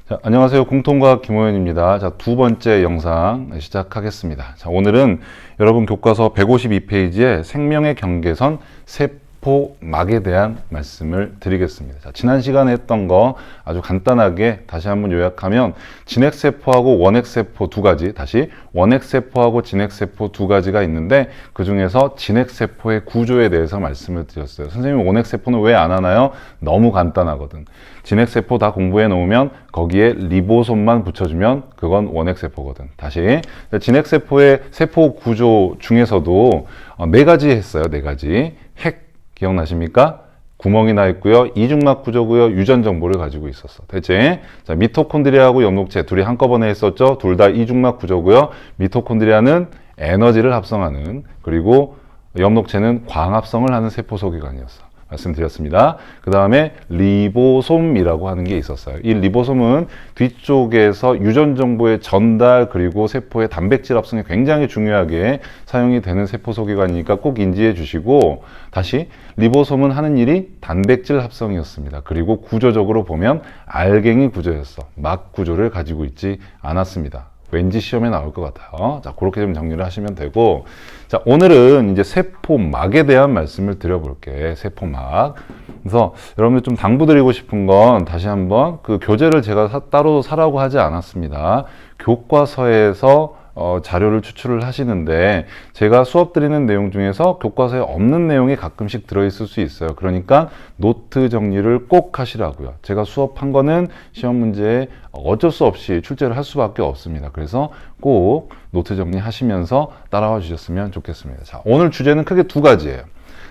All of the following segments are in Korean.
자, 안녕하세요. 공통과학 김호연입니다. 자, 두 번째 영상 시작하겠습니다. 자, 오늘은 여러분 교과서 152페이지에 생명의 경계선 세포막에 대한 말씀을 드리겠습니다. 자, 지난 시간에 했던 거 아주 간단하게 다시 한번 요약하면 진핵세포하고 원핵세포 두 가지, 다시 원핵세포하고 진핵세포 두 가지가 있는데 그 중에서 진핵세포의 구조에 대해서 말씀을 드렸어요. 선생님 원핵세포는 왜 안 하나요? 너무 간단하거든. 진핵세포 다 공부해 놓으면 거기에 리보솜만 붙여주면 그건 원핵세포거든. 다시 진핵세포의 세포 구조 중에서도 네 가지 했어요. 네 가지. 핵 기억나십니까? 구멍이 나 있고요. 이중막 구조고요. 유전 정보를 가지고 있었어. 대체 자, 미토콘드리아하고 엽록체 둘이 한꺼번에 했었죠. 둘 다 이중막 구조고요. 미토콘드리아는 에너지를 합성하는, 그리고 엽록체는 광합성을 하는 세포 소기관이었어. 말씀드렸습니다. 그 다음에 리보솜이라고 하는 게 있었어요. 이 리보솜은 뒤쪽에서 유전 정보의 전달, 그리고 세포의 단백질 합성에 굉장히 중요하게 사용이 되는 세포 소기관이니까 꼭 인지해 주시고, 다시 리보솜은 하는 일이 단백질 합성이었습니다. 그리고 구조적으로 보면 알갱이 구조였어. 막 구조를 가지고 있지 않았습니다. 왠지 시험에 나올 것 같아요. 자, 그렇게 좀 정리를 하시면 되고, 자, 오늘은 이제 세포막에 대한 말씀을 드려볼게. 세포막. 그래서 여러분들 좀 당부드리고 싶은 건 다시 한번 그 교재를 제가 따로 사라고 하지 않았습니다. 교과서에서 자료를 추출을 하시는데 제가 수업 드리는 내용 중에서 교과서에 없는 내용이 가끔씩 들어있을 수 있어요. 그러니까 노트 정리를 꼭 하시라고요. 제가 수업한 거는 시험 문제에 어쩔 수 없이 출제를 할 수밖에 없습니다. 그래서 꼭 노트 정리하시면서 따라와 주셨으면 좋겠습니다. 자, 오늘 주제는 크게 두 가지예요.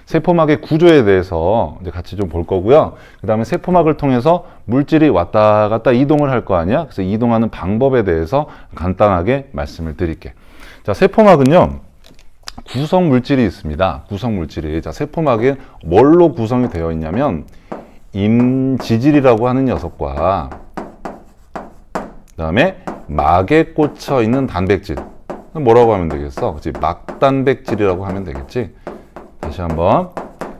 세포막의 구조에 대해서 이제 같이 좀 볼 거고요. 그 다음에 세포막을 통해서 물질이 왔다 갔다 이동을 할 거 아니야? 그래서 이동하는 방법에 대해서 간단하게 말씀을 드릴게. 자, 세포막은요, 구성 물질이 있습니다. 구성 물질이. 자, 세포막이 뭘로 구성이 되어 있냐면, 임지질이라고 하는 녀석과, 그 다음에 막에 꽂혀 있는 단백질. 뭐라고 하면 되겠어? 그치? 막단백질이라고 하면 되겠지? 다시 한번.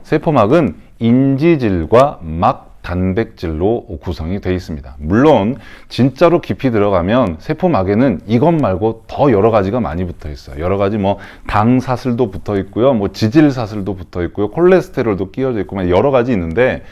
세포막은 인지질과 막단백질로 구성이 되어 있습니다. 물론 진짜로 깊이 들어가면 세포막에는 이것 말고 더 여러 가지가 많이 붙어 있어요. 여러 가지 뭐 당사슬도 붙어 있고요, 뭐 지질사슬도 붙어 있고요, 콜레스테롤도 끼워져 있고 여러 가지 있는데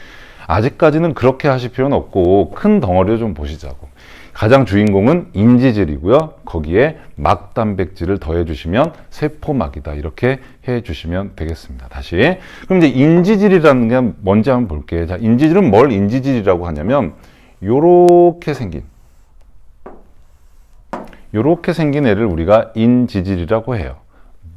아직까지는 그렇게 하실 필요는 없고 큰 덩어리를 좀 보시자고. 가장 주인공은 인지질이고요. 거기에 막단백질을 더해 주시면 세포막이다. 이렇게 해 주시면 되겠습니다. 다시. 그럼 이제 인지질이라는 게 뭔지 한번 볼게요. 자, 인지질은 뭘 인지질이라고 하냐면 요렇게 생긴 애를 우리가 인지질이라고 해요.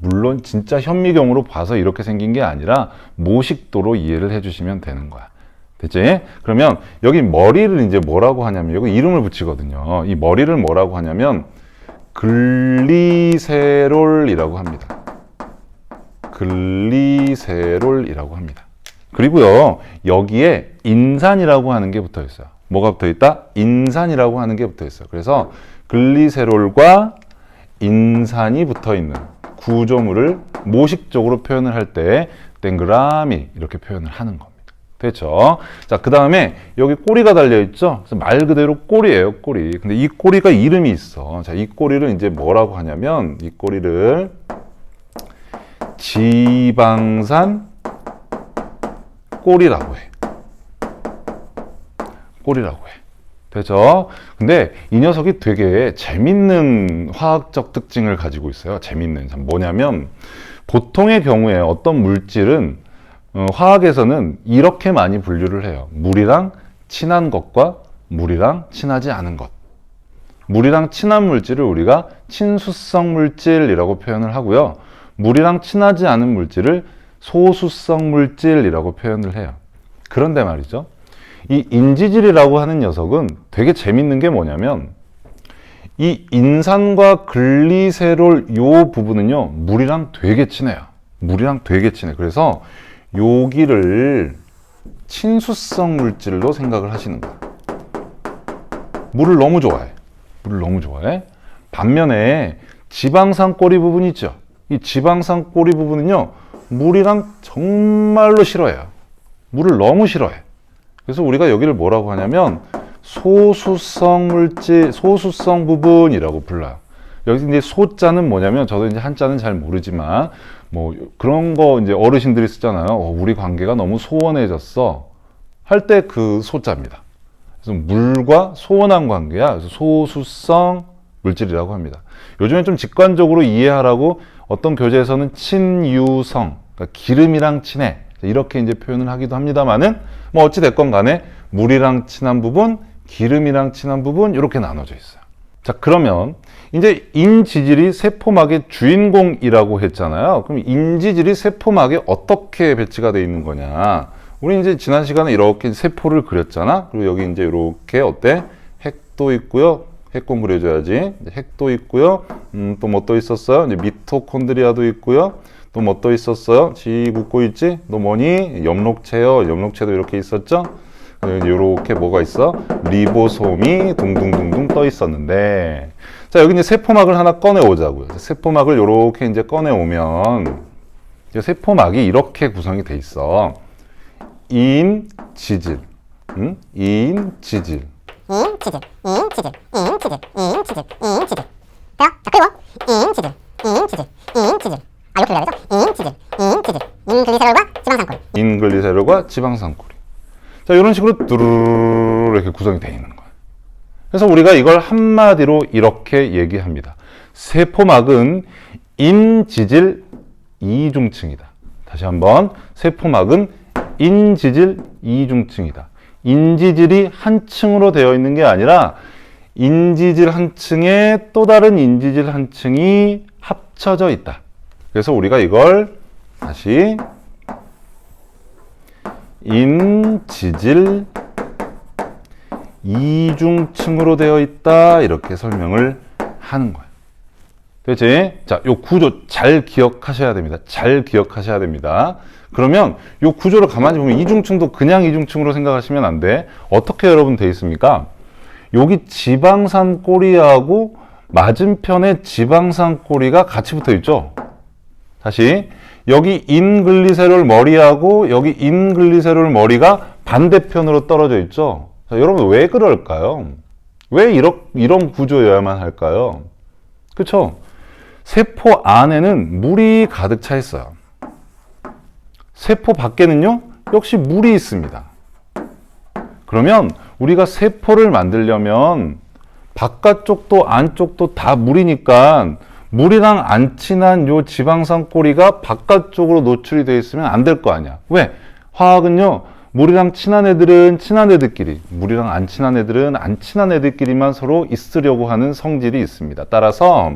물론 진짜 현미경으로 봐서 이렇게 생긴 게 아니라 모식도로 이해를 해 주시면 되는 거야. 됐지? 그러면 여기 머리를 이제 뭐라고 하냐면 여기 이름을 붙이거든요. 이 머리를 뭐라고 하냐면 글리세롤이라고 합니다. 글리세롤이라고 합니다. 그리고요, 여기에 인산이라고 하는 게 붙어 있어요. 뭐가 붙어 있다? 인산이라고 하는 게 붙어 있어요. 그래서 글리세롤과 인산이 붙어 있는 구조물을 모식적으로 표현을 할 때 동그라미 이렇게 표현을 하는 겁니다. 됐죠? 자, 그 다음에 여기 꼬리가 달려있죠? 그래서 말 그대로 꼬리예요, 꼬리. 근데 이 꼬리가 이름이 있어. 자, 이 꼬리를 이제 뭐라고 하냐면, 이 꼬리를 지방산 꼬리라고 해. 꼬리라고 해. 됐죠? 근데 이 녀석이 되게 재밌는 화학적 특징을 가지고 있어요. 재밌는. 뭐냐면, 보통의 경우에 어떤 물질은 화학에서는 이렇게 많이 분류를 해요. 물이랑 친한 것과 물이랑 친하지 않은 것. 물이랑 친한 물질을 우리가 친수성 물질이라고 표현을 하고요. 물이랑 친하지 않은 물질을 소수성 물질이라고 표현을 해요. 그런데 말이죠, 이 인지질이라고 하는 녀석은 되게 재밌는 게 뭐냐면, 이 인산과 글리세롤 요 부분은요, 물이랑 되게 친해요. 물이랑 되게 친해. 그래서 여기를 친수성 물질로 생각을 하시는 거예요. 물을 너무 좋아해. 반면에 지방산 꼬리 부분 있죠. 이 지방산 꼬리 부분은요, 물이랑 정말로 싫어해요. 물을 너무 싫어해. 그래서 우리가 여기를 뭐라고 하냐면 소수성 물질, 소수성 부분이라고 불러요. 여기 이제 소자는 뭐냐면, 저도 이제 한자는 잘 모르지만 뭐 그런 거 이제 어르신들이 쓰잖아요. 우리 관계가 너무 소원해졌어 할 때 그 소자입니다. 그래서 물과 소원한 관계야. 그래서 소수성 물질이라고 합니다. 요즘에 좀 직관적으로 이해하라고 어떤 교재에서는 친유성, 그러니까 기름이랑 친해, 이렇게 이제 표현을 하기도 합니다만은, 뭐 어찌 됐건 간에 물이랑 친한 부분, 기름이랑 친한 부분, 이렇게 나눠져 있어요. 자, 그러면 이제 인지질이 세포막의 주인공이라고 했잖아요. 그럼 인지질이 세포막에 어떻게 배치가 되어 있는 거냐? 우리 이제 지난 시간에 이렇게 세포를 그렸잖아. 그리고 여기 이제 이렇게 어때? 핵도 있고요. 핵공 그려줘야지. 핵도 있고요. 또 뭐 또 있었어요? 이제 미토콘드리아도 있고요. 또 뭐 또 있었어요? 지 웃고 있지? 너 뭐니? 엽록체요. 엽록체도 이렇게 있었죠? 이렇게 뭐가 있어? 리보솜이 둥둥둥둥 떠 있었는데, 자, 여기 이제 세포막을 하나 꺼내 오자고요. 세포막을 이렇게 이제 꺼내 오면, 세포막이 이렇게 구성이 돼 있어. 인지질, 인지질. 인지질. 자, 그리고 인지질. 이렇게 해야 되죠? 인글리세롤과 지방산콜. 인글리세롤과 지방산콜이. 자, 이런 식으로 뚜루루루 이렇게 구성이 되어 있는 거예요. 그래서 우리가 이걸 한마디로 이렇게 얘기합니다. 세포막은 인지질 이중층이다. 다시 한번, 세포막은 인지질 이중층이다. 인지질이 한 층으로 되어 있는 게 아니라 인지질 한 층에 또 다른 인지질 한 층이 합쳐져 있다. 그래서 우리가 이걸 다시 인지질 이중층으로 되어 있다, 이렇게 설명을 하는 거예요. 됐지? 자, 요 구조 잘 기억하셔야 됩니다. 잘 기억하셔야 됩니다. 그러면 요 구조를 가만히 보면 이중층도 그냥 이중층으로 생각하시면 안 돼. 어떻게 여러분 돼 있습니까? 여기 지방산 꼬리하고 맞은편에 지방산 꼬리가 같이 붙어 있죠. 다시, 여기 인글리세롤 머리하고 여기 인글리세롤 머리가 반대편으로 떨어져 있죠. 자, 여러분 왜 그럴까요? 왜 이런 구조여야만 할까요? 그렇죠? 세포 안에는 물이 가득 차 있어요. 세포 밖에는요, 역시 물이 있습니다. 그러면 우리가 세포를 만들려면 바깥쪽도 안쪽도 다 물이니까 물이랑 안 친한 요 지방산 꼬리가 바깥쪽으로 노출이 되어 있으면 안 될 거 아니야. 왜? 화학은요, 물이랑 친한 애들은 친한 애들끼리, 물이랑 안 친한 애들은 안 친한 애들끼리만 서로 있으려고 하는 성질이 있습니다. 따라서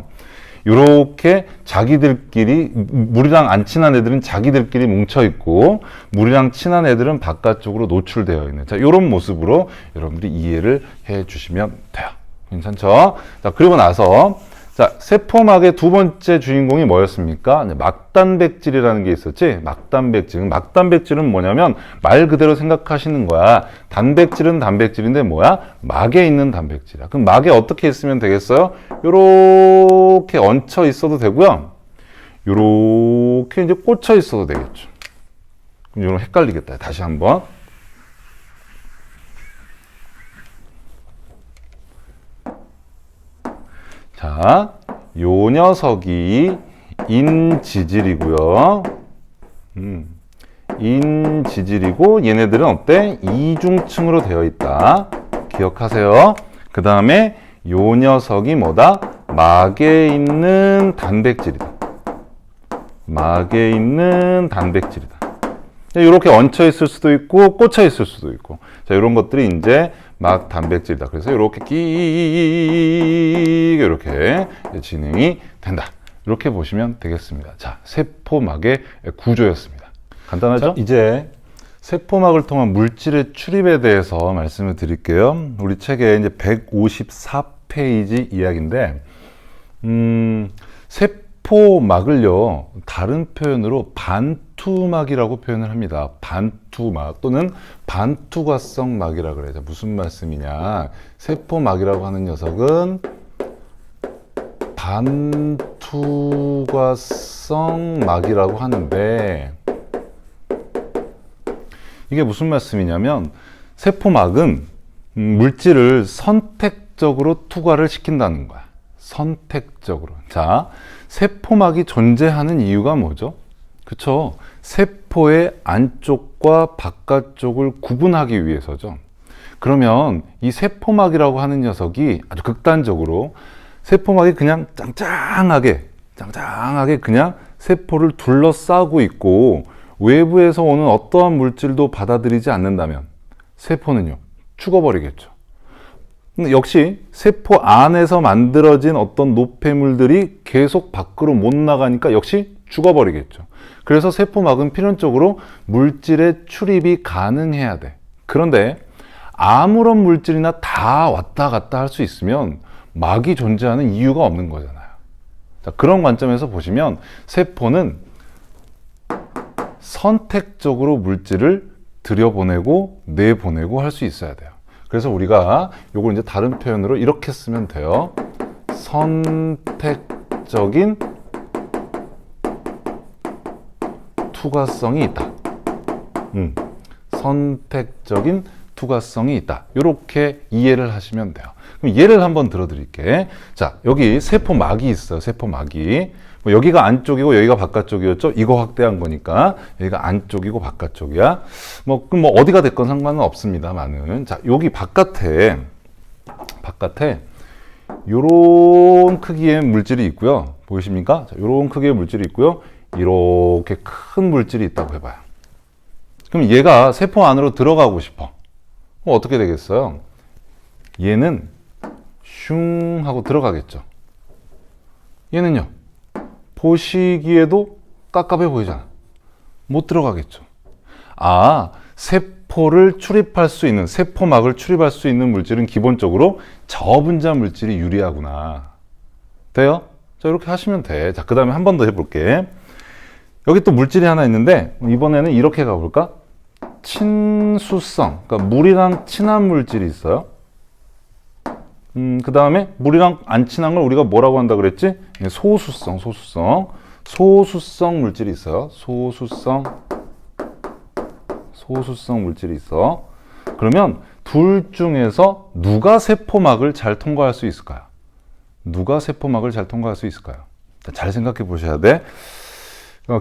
이렇게 자기들끼리, 물이랑 안 친한 애들은 자기들끼리 뭉쳐 있고 물이랑 친한 애들은 바깥쪽으로 노출되어 있는, 자, 이런 모습으로 여러분들이 이해를 해 주시면 돼요. 괜찮죠? 자, 그리고 나서, 자, 세포막의 두 번째 주인공이 뭐였습니까? 막단백질이라는 게 있었지? 막단백질. 막단백질은 뭐냐면 말 그대로 생각하시는 거야. 단백질은 단백질인데 뭐야? 막에 있는 단백질이야. 그럼 막에 어떻게 있으면 되겠어요? 요렇게 얹혀 있어도 되고요. 요렇게 이제 꽂혀 있어도 되겠죠. 그럼 요런 헷갈리겠다. 다시 한번. 자, 요 녀석이 인지질이고요. 인지질이고 얘네들은 어때? 이중층으로 되어 있다. 기억하세요. 그 다음에 요 녀석이 뭐다? 막에 있는 단백질이다. 막에 있는 단백질이다. 이렇게 얹혀 있을 수도 있고 꽂혀 있을 수도 있고, 자, 이런 것들이 이제 막 단백질이다. 그래서 이렇게 이렇게 진행이 된다. 이렇게 보시면 되겠습니다. 자, 세포막의 구조였습니다. 간단하죠? 자, 이제 세포막을 통한 물질의 출입에 대해서 말씀을 드릴게요. 우리 책에 이제 154페이지 이야기인데, 세포막을요, 다른 표현으로 반투막이라고 표현을 합니다. 반투막 또는 반투과성 막이라고 그래요. 무슨 말씀이냐? 세포막이라고 하는 녀석은 반투과성 막이라고 하는데 이게 무슨 말씀이냐면 세포막은 물질을 선택적으로 투과를 시킨다는 거야. 선택적으로. 자, 세포막이 존재하는 이유가 뭐죠? 그쵸? 세포의 안쪽과 바깥쪽을 구분하기 위해서죠. 그러면 이 세포막이라고 하는 녀석이 아주 극단적으로 세포막이 그냥 짱짱하게 그냥 세포를 둘러싸고 있고 외부에서 오는 어떠한 물질도 받아들이지 않는다면 세포는요, 죽어버리겠죠. 역시 세포 안에서 만들어진 어떤 노폐물들이 계속 밖으로 못 나가니까 역시 죽어버리겠죠. 그래서 세포막은 필연적으로 물질의 출입이 가능해야 돼. 그런데 아무런 물질이나 다 왔다 갔다 할 수 있으면 막이 존재하는 이유가 없는 거잖아요. 자, 그런 관점에서 보시면 세포는 선택적으로 물질을 들여보내고 내보내고 할 수 있어야 돼요. 그래서 우리가 요걸 이제 다른 표현으로 이렇게 쓰면 돼요. 선택적인 투과성이 있다. 선택적인 투과성이 있다. 이렇게 이해를 하시면 돼요. 그럼 예를 한번 들어드릴게. 자, 여기 세포막이 있어요. 세포막이. 여기가 안쪽이고 여기가 바깥쪽이었죠. 이거 확대한 거니까 여기가 안쪽이고 바깥쪽이야. 그럼 어디가 됐건 상관은 없습니다만은, 자, 여기 바깥에 요런 크기의 물질이 있고요. 보이십니까? 자, 요런 크기의 물질이 있고요. 이렇게 큰 물질이 있다고 해봐요. 그럼 얘가 세포 안으로 들어가고 싶어. 그럼 어떻게 되겠어요? 얘는 슝 하고 들어가겠죠. 얘는요, 보시기에도 깝깝해 보이잖아. 못 들어가겠죠. 아, 세포를 출입할 수 있는, 세포막을 출입할 수 있는 물질은 기본적으로 저분자 물질이 유리하구나. 돼요? 자, 이렇게 하시면 돼. 자, 그 다음에 한 번 더 해볼게. 여기 또 물질이 하나 있는데 이번에는 이렇게 가볼까? 친수성, 그러니까 물이랑 친한 물질이 있어요. 그 다음에 물이랑 안 친한 걸 우리가 뭐라고 한다 그랬지? 소수성 물질이 있어요. 소수성 물질이 있어. 그러면 둘 중에서 누가 세포막을 잘 통과할 수 있을까요? 누가 세포막을 잘 통과할 수 있을까요? 잘 생각해 보셔야 돼.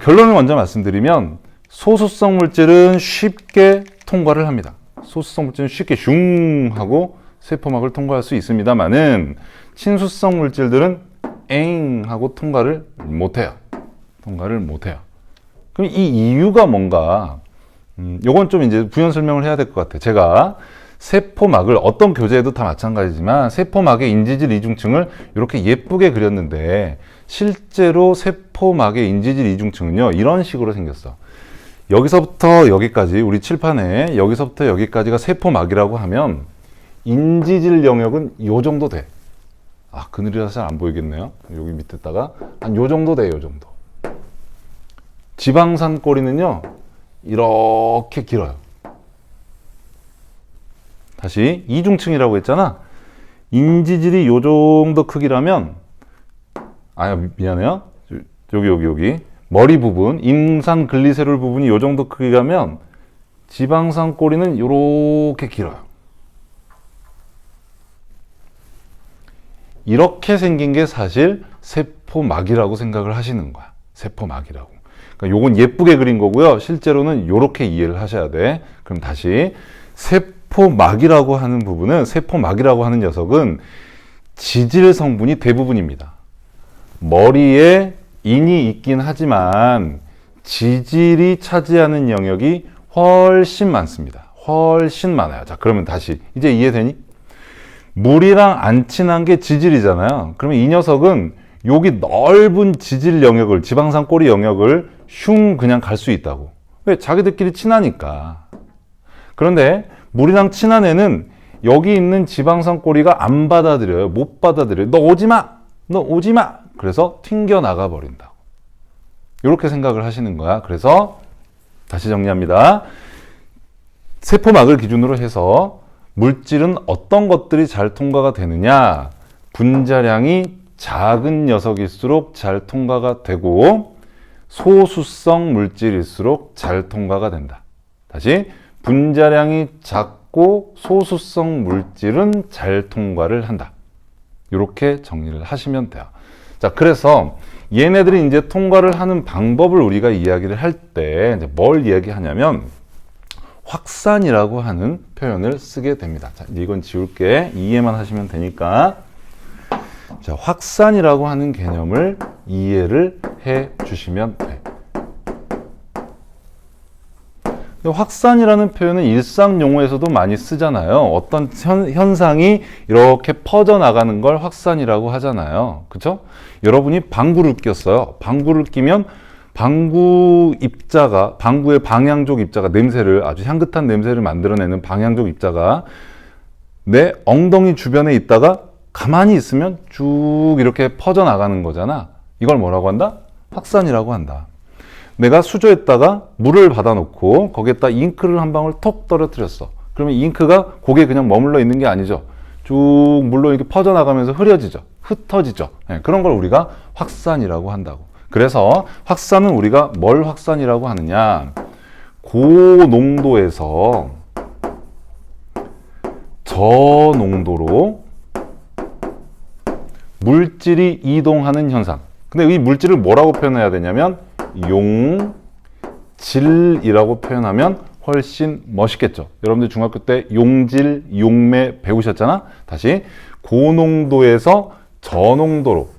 결론을 먼저 말씀드리면 소수성 물질은 쉽게 통과를 합니다. 소수성 물질은 쉽게 슝 하고 세포막을 통과할 수 있습니다만은 친수성 물질들은 엥 하고 통과를 못해요. 그럼 이 이유가 뭔가? 요건 좀 이제 부연 설명을 해야 될 것 같아요. 제가 세포막을 어떤 교재에도 다 마찬가지지만 세포막의 인지질 이중층을 이렇게 예쁘게 그렸는데 실제로 세포막의 인지질 이중층은요, 이런 식으로 생겼어. 여기서부터 여기까지, 우리 칠판에 여기서부터 여기까지가 세포막이라고 하면 인지질 영역은 요 정도 돼. 아, 그늘이라서 잘 안 보이겠네요. 여기 밑에다가 한 요 정도 돼, 요 정도. 지방산 꼬리는요, 이렇게 길어요. 다시 이중층이라고 했잖아. 인지질이 요 정도 크기라면, 미안해요. 여기 머리 부분, 임산 글리세롤 부분이 요 정도 크기라면 지방산 꼬리는 요렇게 길어요. 이렇게 생긴 게 사실 세포막이라고 생각을 하시는 거야. 세포막이라고. 그러니까 요건 예쁘게 그린 거고요. 실제로는 요렇게 이해를 하셔야 돼. 그럼 다시 세포막이라고 하는 부분은, 세포막이라고 하는 녀석은 지질 성분이 대부분입니다. 머리에 인이 있긴 하지만 지질이 차지하는 영역이 훨씬 많습니다. 훨씬 많아요. 자, 그러면 다시 이제 이해되니? 물이랑 안 친한 게 지질이잖아요. 그러면 이 녀석은 여기 넓은 지질 영역을, 지방산 꼬리 영역을 슝 그냥 갈 수 있다고. 왜? 자기들끼리 친하니까. 그런데 물이랑 친한 애는 여기 있는 지방산 꼬리가 안 받아들여요. 못 받아들여요. 너 오지 마! 너 오지 마! 그래서 튕겨 나가 버린다고. 이렇게 생각을 하시는 거야. 그래서 다시 정리합니다. 세포막을 기준으로 해서 물질은 어떤 것들이 잘 통과가 되느냐? 분자량이 작은 녀석일수록 잘 통과가 되고 소수성 물질일수록 잘 통과가 된다. 다시 분자량이 작고 소수성 물질은 잘 통과를 한다. 이렇게 정리를 하시면 돼요. 자, 그래서 얘네들이 이제 통과를 하는 방법을 우리가 이야기를 할 때 뭘 이야기하냐면 확산이라고 하는 표현을 쓰게 됩니다. 자, 이건 지울게. 이해만 하시면 되니까. 자, 확산이라고 하는 개념을 이해를 해 주시면 돼. 확산이라는 표현은 일상 용어에서도 많이 쓰잖아요. 어떤 현상이 이렇게 퍼져나가는 걸 확산이라고 하잖아요. 그쵸? 여러분이 방구를 꼈어요. 방구를 끼면 방구 입자가, 방구의 방향족 입자가 냄새를, 아주 향긋한 냄새를 만들어내는 방향족 입자가 내 엉덩이 주변에 있다가 가만히 있으면 쭉 이렇게 퍼져나가는 거잖아. 이걸 뭐라고 한다? 확산이라고 한다. 내가 수조에다가 물을 받아놓고 거기에다 잉크를 한 방울 톡 떨어뜨렸어. 그러면 잉크가 거기에 그냥 머물러 있는 게 아니죠. 쭉 물로 이렇게 퍼져나가면서 흐려지죠. 흩어지죠. 네, 그런 걸 우리가 확산이라고 한다고. 그래서 확산은 우리가 뭘 확산이라고 하느냐. 고농도에서 저농도로 물질이 이동하는 현상. 근데 이 물질을 뭐라고 표현해야 되냐면 용질이라고 표현하면 훨씬 멋있겠죠. 여러분들 중학교 때 용질, 용매 배우셨잖아. 다시 고농도에서 저농도로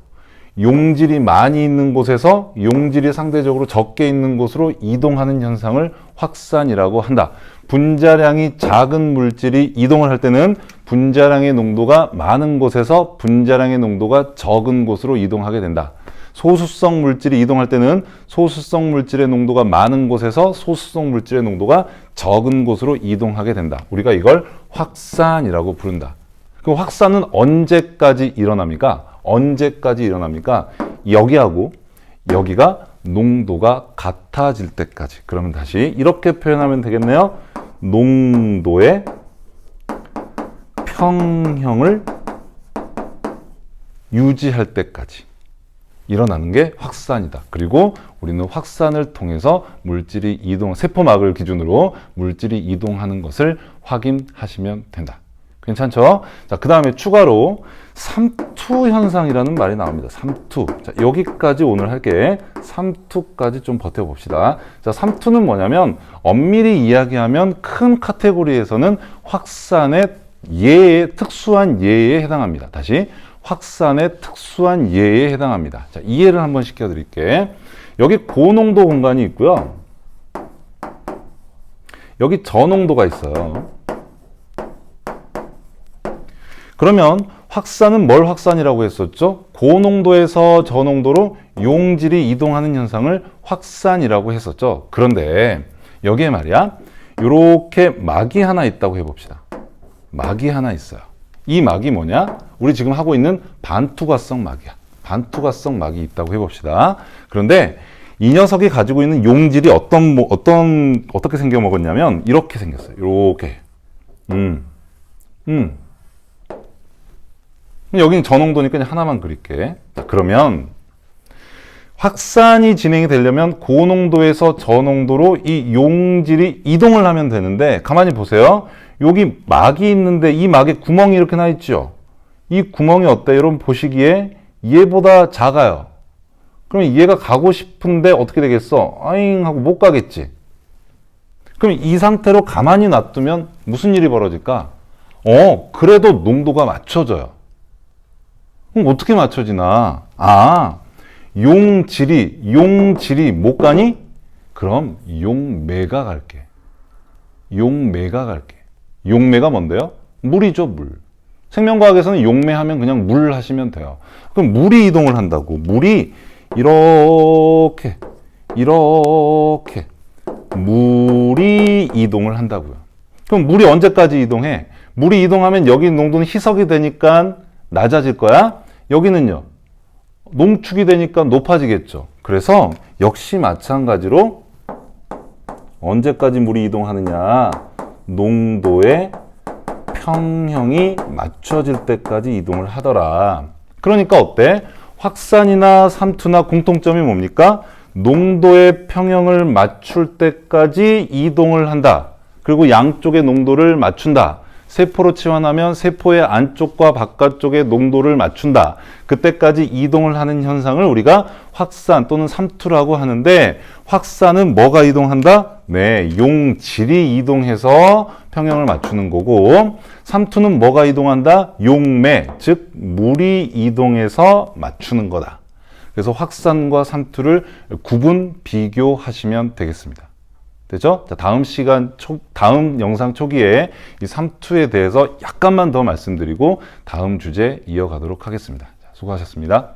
용질이 많이 있는 곳에서 용질이 상대적으로 적게 있는 곳으로 이동하는 현상을 확산이라고 한다. 분자량이 작은 물질이 이동을 할 때는 분자량의 농도가 많은 곳에서 분자량의 농도가 적은 곳으로 이동하게 된다. 소수성 물질이 이동할 때는 소수성 물질의 농도가 많은 곳에서 소수성 물질의 농도가 적은 곳으로 이동하게 된다. 우리가 이걸 확산이라고 부른다. 그 확산은 언제까지 일어납니까? 언제까지 일어납니까? 여기하고 여기가 농도가 같아질 때까지. 그러면 다시 이렇게 표현하면 되겠네요. 농도의 평형을 유지할 때까지 일어나는 게 확산이다. 그리고 우리는 확산을 통해서 물질이 세포막을 기준으로 물질이 이동하는 것을 확인하시면 된다. 괜찮죠? 자, 그 다음에 추가로 삼투 현상이라는 말이 나옵니다. 삼투. 자, 여기까지 오늘 할게. 삼투까지 좀 버텨봅시다. 자, 삼투는 뭐냐면 엄밀히 이야기하면 큰 카테고리에서는 확산의 특수한 예에 해당합니다. 다시 확산의 특수한 예에 해당합니다. 자, 이해를 한번 시켜드릴게. 여기 고농도 공간이 있고요. 여기 저농도가 있어요. 그러면 확산은 뭘 확산이라고 했었죠? 고농도에서 저농도로 용질이 이동하는 현상을 확산이라고 했었죠. 그런데 여기에 말이야, 이렇게 막이 하나 있다고 해봅시다. 막이 하나 있어요. 이 막이 뭐냐? 우리 지금 하고 있는 반투과성 막이야. 반투과성 막이 있다고 해봅시다. 그런데 이 녀석이 가지고 있는 용질이 어떻게 생겨 먹었냐면 이렇게 생겼어요. 이렇게. 여기는 저농도니까 그냥 하나만 그릴게. 자, 그러면 확산이 진행이 되려면 고농도에서 저농도로 이 용질이 이동을 하면 되는데, 가만히 보세요. 여기 막이 있는데 이 막에 구멍이 이렇게 나 있죠. 이 구멍이 어때요? 여러분 보시기에 얘보다 작아요. 그러면 얘가 가고 싶은데 어떻게 되겠어? 아잉 하고 못 가겠지. 그럼 이 상태로 가만히 놔두면 무슨 일이 벌어질까? 그래도 농도가 맞춰져요. 그럼 어떻게 맞춰지나? 용질이 못 가니? 그럼 용매가 갈게. 용매가 뭔데요? 물이죠, 물. 생명과학에서는 용매하면 그냥 물 하시면 돼요. 그럼 물이 이동을 한다고. 물이 이렇게 물이 이동을 한다고요. 그럼 물이 언제까지 이동해? 물이 이동하면 여기 농도는 희석이 되니까 낮아질 거야. 여기는요, 농축이 되니까 높아지겠죠. 그래서 역시 마찬가지로 언제까지 물이 이동하느냐? 농도의 평형이 맞춰질 때까지 이동을 하더라. 그러니까 어때? 확산이나 삼투나 공통점이 뭡니까? 농도의 평형을 맞출 때까지 이동을 한다. 그리고 양쪽의 농도를 맞춘다. 세포로 치환하면 세포의 안쪽과 바깥쪽의 농도를 맞춘다. 그때까지 이동을 하는 현상을 우리가 확산 또는 삼투라고 하는데, 확산은 뭐가 이동한다? 네, 용질이 이동해서 평형을 맞추는 거고, 삼투는 뭐가 이동한다? 용매, 즉 물이 이동해서 맞추는 거다. 그래서 확산과 삼투를 구분 비교하시면 되겠습니다. 되죠? 자, 다음 영상 초기에 이 삼투에 대해서 약간만 더 말씀드리고 다음 주제 이어가도록 하겠습니다. 자, 수고하셨습니다.